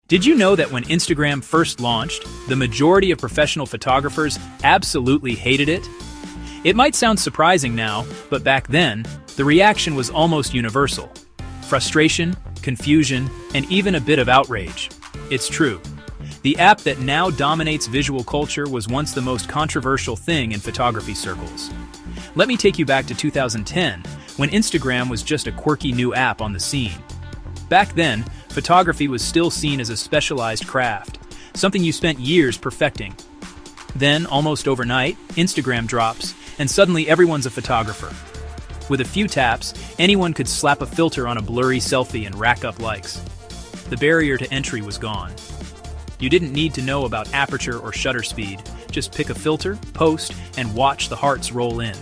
Did you know that when Instagram first launched, the majority of professional photographers absolutely hated it? It might sound surprising now, but back then, the reaction was almost universal. Frustration, confusion, and even a bit of outrage. It's true. The app that now dominates visual culture was once the most controversial thing in photography circles. Let me take you back to 2010, when Instagram was just a quirky new app on the scene. Back then, photography was still seen as a specialized craft, something you spent years perfecting. Then, almost overnight, Instagram drops, and suddenly everyone's a photographer. With a few taps, anyone could slap a filter on a blurry selfie and rack up likes. The barrier to entry was gone. You didn't need to know about aperture or shutter speed, just pick a filter, post, and watch the hearts roll in.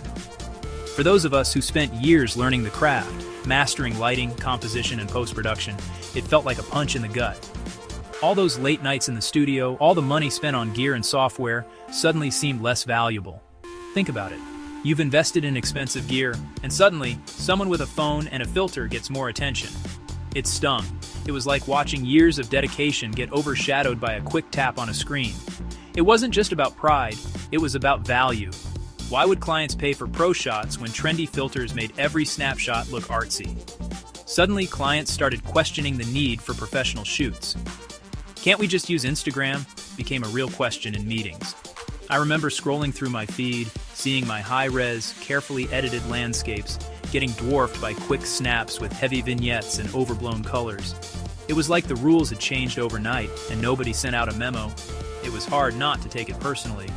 For those of us who spent years learning the craft, mastering lighting, composition, and post-production, it felt like a punch in the gut. All those late nights in the studio, all the money spent on gear and software, suddenly seemed less valuable. Think about it. You've invested in expensive gear, and suddenly, someone with a phone and a filter gets more attention. It stung. It was like watching years of dedication get overshadowed by a quick tap on a screen. It wasn't just about pride, it was about value. Why would clients pay for pro shots when trendy filters made every snapshot look artsy? Suddenly, clients started questioning the need for professional shoots. Can't we just use Instagram? Became a real question in meetings. I remember scrolling through my feed, seeing my high-res, carefully edited landscapes getting dwarfed by quick snaps with heavy vignettes and overblown colors. It was like the rules had changed overnight and nobody sent out a memo. It was hard not to take it personally.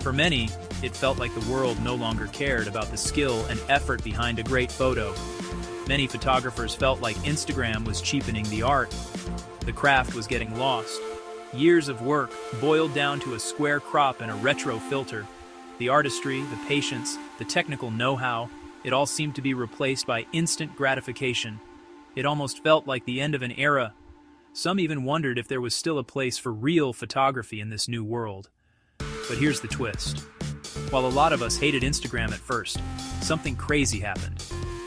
For many, it felt like the world no longer cared about the skill and effort behind a great photo. Many photographers felt like Instagram was cheapening the art. The craft was getting lost. Years of work boiled down to a square crop and a retro filter. The artistry, the patience, the technical know-how, it all seemed to be replaced by instant gratification. It almost felt like the end of an era. Some even wondered if there was still a place for real photography in this new world. But here's the twist. While a lot of us hated Instagram at first, something crazy happened.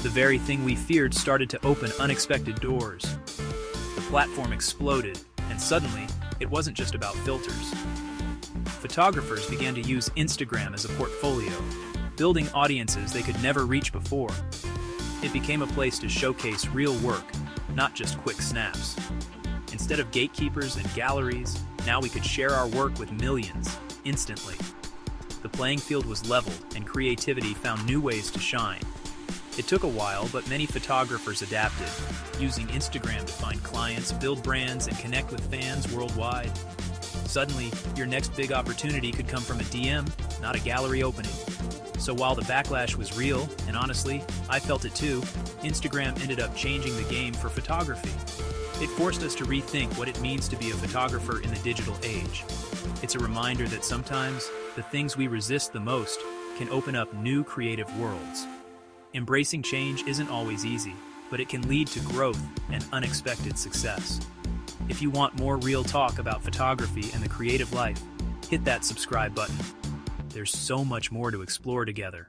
The very thing we feared started to open unexpected doors. The platform exploded, and suddenly, it wasn't just about filters. Photographers began to use Instagram as a portfolio, building audiences they could never reach before. It became a place to showcase real work, not just quick snaps. Instead of gatekeepers and galleries, now we could share our work with millions, instantly. The playing field was leveled, and creativity found new ways to shine. It took a while, but many photographers adapted, using Instagram to find clients, build brands, and connect with fans worldwide. Suddenly, your next big opportunity could come from a DM, not a gallery opening. So while the backlash was real, and honestly, I felt it too, Instagram ended up changing the game for photography. It forced us to rethink what it means to be a photographer in the digital age. It's a reminder that sometimes, the things we resist the most can open up new creative worlds. Embracing change isn't always easy, but it can lead to growth and unexpected success. If you want more real talk about photography and the creative life, hit that subscribe button. There's so much more to explore together.